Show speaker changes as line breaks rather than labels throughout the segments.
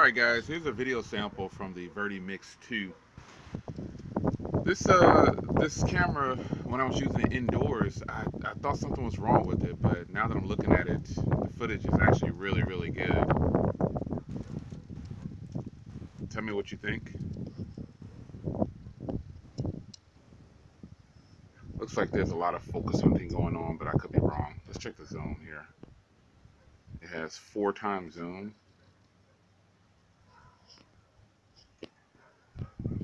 Alright guys, here's a video sample from the Vernee Mix 2. This camera, when I was using it indoors, I thought something was wrong with it, but now that I'm looking at it, the footage is actually really good. Tell me what you think. Looks like there's a lot of focus hunting going on, but I could be wrong. Let's check the zoom here. It has 4x zoom.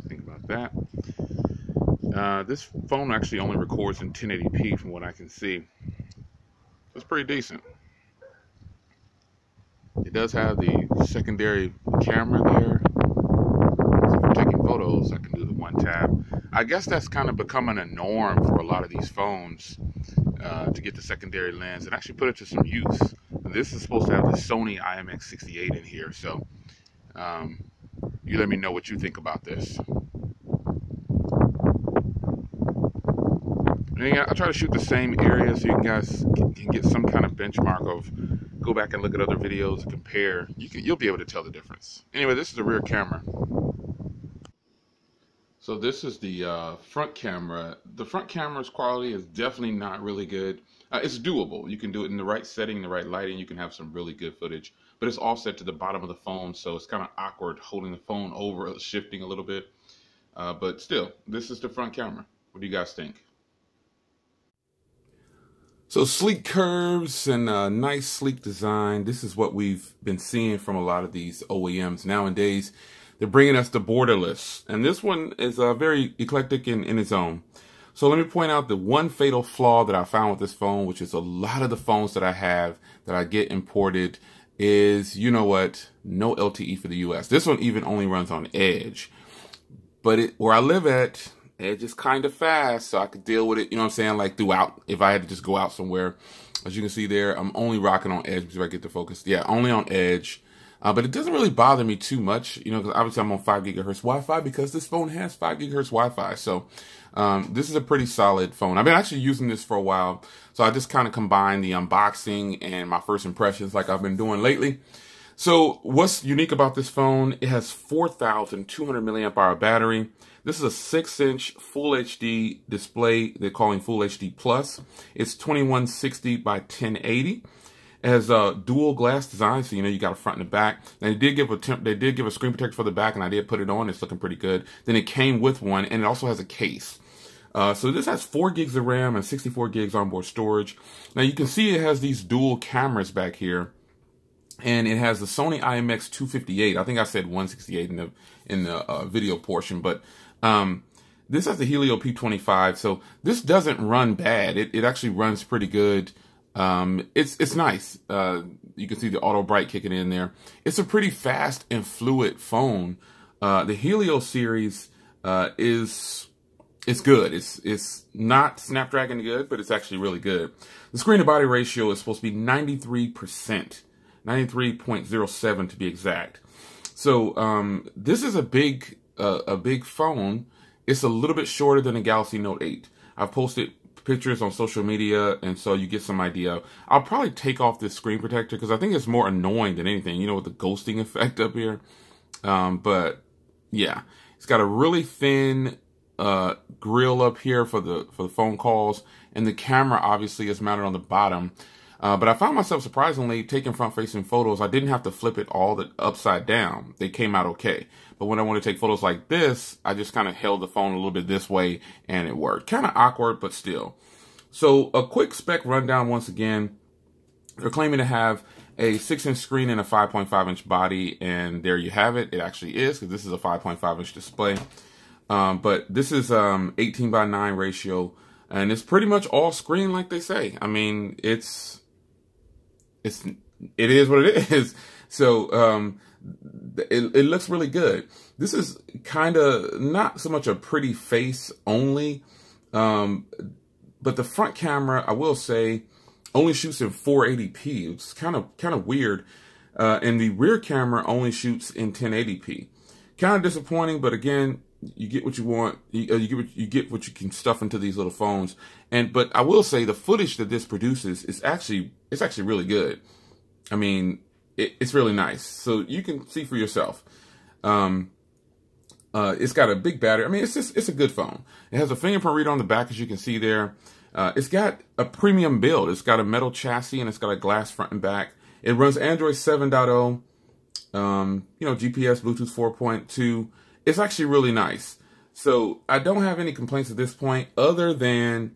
Think about that. This phone actually only records in 1080p from what I can see. It's pretty decent. It does have the secondary camera there. So if I'm taking photos, I can do the one tap. I guess that's kind of becoming a norm for a lot of these phones to get the secondary lens and actually put it to some use. This is supposed to have the Sony IMX68 in here, so you let me know what you think about this. And I try to shoot the same area so you guys can get some kind of benchmark of, go back and look at other videos and compare. You'll be able to tell the difference. Anyway, this is the rear camera. So this is the front camera. The front camera's quality is definitely not really good. It's doable. You can do it in the right setting, the right lighting. You can have some really good footage. But it's offset to the bottom of the phone, so it's kind of awkward holding the phone over, shifting a little bit. But still, this is the front camera. What do you guys think? So sleek curves and a nice sleek design. This is what we've been seeing from a lot of these OEMs nowadays. They're bringing us the borderless, and this one is very eclectic in its own. So let me point out the one fatal flaw that I found with this phone, which is a lot of the phones that I have that I get imported is, you know what, no LTE for the US. This one even only runs on Edge, but where I live at, Edge is kind of fast, so I could deal with it, you know what I'm saying, like throughout, if I had to just go out somewhere. As you can see there, I'm only rocking on Edge because I get the focus. Yeah, only on Edge. But it doesn't really bother me too much, you know, because obviously I'm on 5 gigahertz Wi-Fi because this phone has 5 gigahertz Wi-Fi. So this is a pretty solid phone. I've been actually using this for a while. So I just kind of combined the unboxing and my first impressions like I've been doing lately. So what's unique about this phone? It has 4,200 milliamp hour battery. This is a 6-inch Full HD display they're calling Full HD Plus. It's 2160 by 1080. It has a dual glass design, so you know you got a front and a back. And they did give a screen protector for the back, and I did put it on. It's looking pretty good. Then it came with one, and it also has a case. So this has 4 gigs of RAM and 64 gigs onboard storage. Now you can see it has these dual cameras back here, and it has the Sony IMX258. I think I said 168 in the video portion, but this has the Helio P25. So this doesn't run bad. It actually runs pretty good. It's nice. You can see the auto bright kicking in there. It's a pretty fast and fluid phone. The Helio series is good. It's not Snapdragon good, but it's actually really good. The screen to body ratio is supposed to be 93%, 93.07 to be exact. So this is a big phone. It's a little bit shorter than the Galaxy Note 8. I've posted pictures on social media, and so you get some idea. I'll probably take off this screen protector because I think it's more annoying than anything, you know, with the ghosting effect up here. But yeah, it's got a really thin grill up here for the phone calls, and the camera obviously is mounted on the bottom. But I found myself surprisingly taking front-facing photos. I didn't have to flip it all upside down. They came out okay. But when I want to take photos like this, I just kind of held the phone a little bit this way, and it worked. Kind of awkward, but still. So a quick spec rundown once again. They're claiming to have a 6-inch screen and a 5.5-inch body, and there you have it. It actually is, because this is a 5.5-inch display. But this is 18 by 9 ratio, and it's pretty much all screen like they say. I mean, it is what it is. So it looks really good. This is kind of not so much a pretty face only, but the front camera, I will say, only shoots in 480p. It's kind of weird. And the rear camera only shoots in 1080p. Kind of disappointing, but again, you get what you want. You get what you can stuff into these little phones. But I will say the footage that this produces is actually really good. I mean, it's really nice. So you can see for yourself. It's got a big battery. I mean, it's a good phone. It has a fingerprint reader on the back, as you can see there. It's got a premium build. It's got a metal chassis and it's got a glass front and back. It runs Android 7.0, GPS, Bluetooth 4.2. It's actually really nice. So I don't have any complaints at this point other than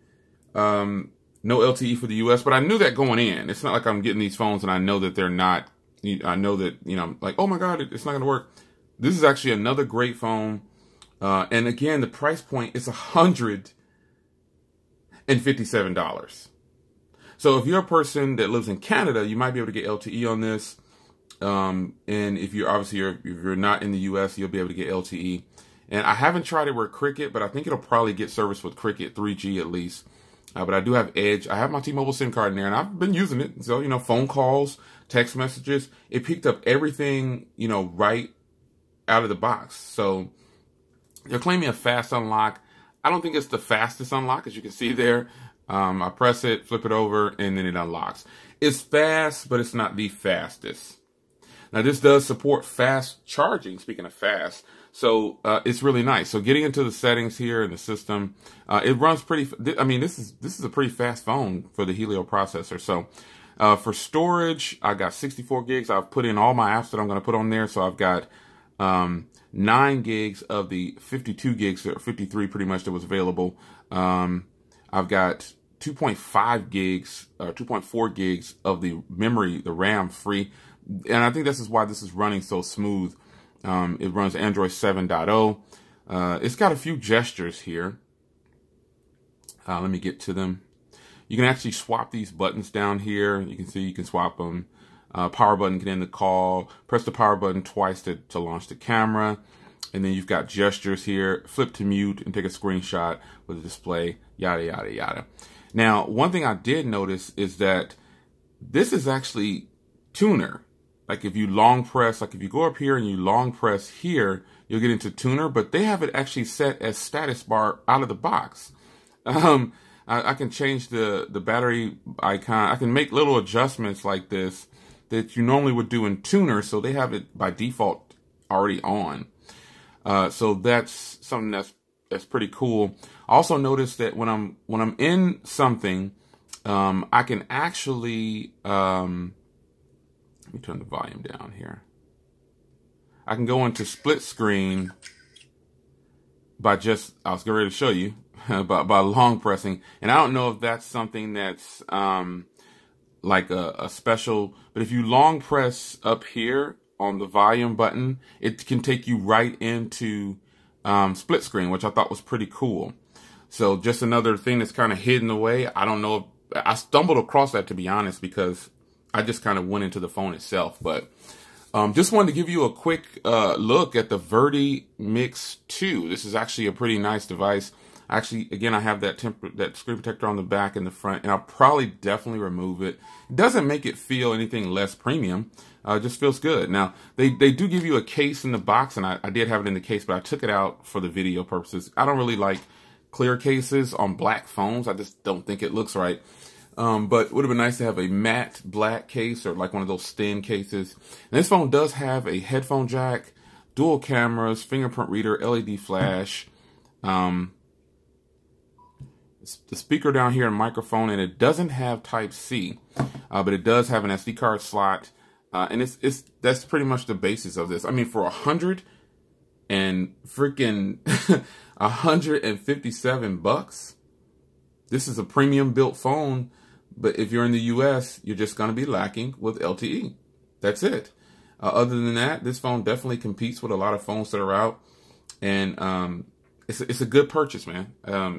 no LTE for the US, but I knew that going in. It's not like I'm getting these phones and I know that they're not, I know that, like, oh my God, it's not going to work. This is actually another great phone. And again, the price point is $157. So if you're a person that lives in Canada, you might be able to get LTE on this. And if you're if you're not in the US, you'll be able to get LTE. And I haven't tried it with Cricket, but I think it'll probably get service with Cricket 3G at least. But I do have Edge. I have my T-Mobile SIM card in there, and I've been using it. So, phone calls, text messages. It picked up everything, right out of the box. So they're claiming a fast unlock. I don't think it's the fastest unlock, as you can see there. I press it, flip it over, and then it unlocks. It's fast, but it's not the fastest. Now, this does support fast charging, speaking of fast. So it's really nice. So getting into the settings here in the system, it runs pretty, I mean, this is a pretty fast phone for the Helio processor. So for storage, I got 64 gigs. I've put in all my apps that I'm going to put on there. So I've got 9 gigs of the 52 gigs, or 53 pretty much, that was available. I've got 2.5 gigs, or 2.4 gigs of the memory, the RAM free. And I think this is why this is running so smooth. It runs Android 7.0. It's got a few gestures here. Let me get to them. You can actually swap these buttons down here. You can see you can swap them. Power button can end the call. Press the power button twice to launch the camera. And then you've got gestures here. Flip to mute and take a screenshot with the display. Yada, yada, yada. Now, one thing I did notice is that this is actually tuner. Like if you long press, like if you go up here and you long press here, you'll get into tuner, but they have it actually set as status bar out of the box. I can change the battery icon. I can make little adjustments like this that you normally would do in tuner. So they have it by default already on. So that's something that's pretty cool. I also noticed that when I'm in something, I can actually, let me turn the volume down here. I can go into split screen by just, I was getting ready to show you, by long pressing. And I don't know if that's something that's like a special, but if you long press up here on the volume button, it can take you right into split screen, which I thought was pretty cool. So just another thing that's kind of hidden away. I don't know. I stumbled across that, to be honest, because I just kind of went into the phone itself. But just wanted to give you a quick look at the Vernee Mix 2. This is actually a pretty nice device. Actually, again, I have that screen protector on the back and the front, and I'll probably definitely remove it. It doesn't make it feel anything less premium. It just feels good. Now, they do give you a case in the box, and I did have it in the case, but I took it out for the video purposes. I don't really like clear cases on black phones. I just don't think it looks right. But it would have been nice to have a matte black case, or like one of those thin cases. And this phone does have a headphone jack, dual cameras, fingerprint reader, LED flash, the speaker down here, and microphone, and it doesn't have Type-C, but it does have an SD card slot. And that's pretty much the basis of this. I mean, for $157, this is a premium built phone. But if you're in the US, you're just going to be lacking with LTE. That's it. Other than that, this phone definitely competes with a lot of phones that are out, and it's a good purchase, man.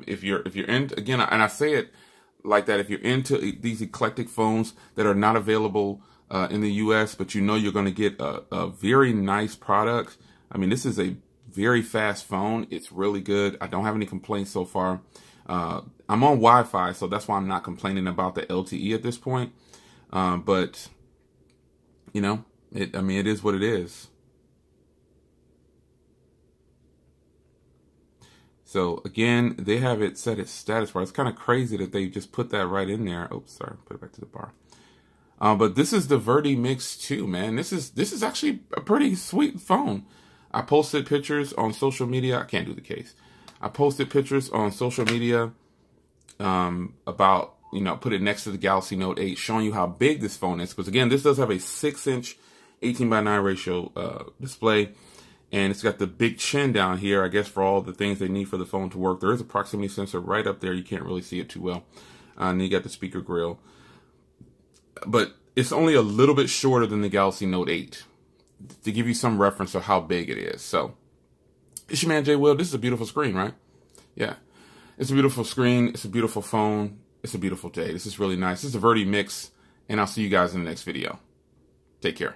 If you're in, again, and I say it like that, if you're into these eclectic phones that are not available in the US, but you know you're going to get a very nice product. I mean, this is a very fast phone. It's really good. I don't have any complaints so far. I'm on Wi-Fi, so that's why I'm not complaining about the LTE at this point. But you know, I mean, it is what it is. So again, they have it set as status bar. It's kind of crazy that they just put that right in there. Oops, sorry, put it back to the bar. But this is the Vernee Mix 2, man. This is actually a pretty sweet phone. I posted pictures on social media. I can't do the case. I posted pictures on social media about, you know, put it next to the Galaxy Note 8, showing you how big this phone is. Because again, this does have a 6-inch 18:9 ratio display. And it's got the big chin down here, I guess, for all the things they need for the phone to work. There is a proximity sensor right up there. You can't really see it too well. And you got the speaker grill. But it's only a little bit shorter than the Galaxy Note 8, to give you some reference of how big it is. So, it's your man, Jay Will. This is a beautiful screen, right? Yeah. It's a beautiful screen. It's a beautiful phone. It's a beautiful day. This is really nice. This is a Vernee Mix, and I'll see you guys in the next video. Take care.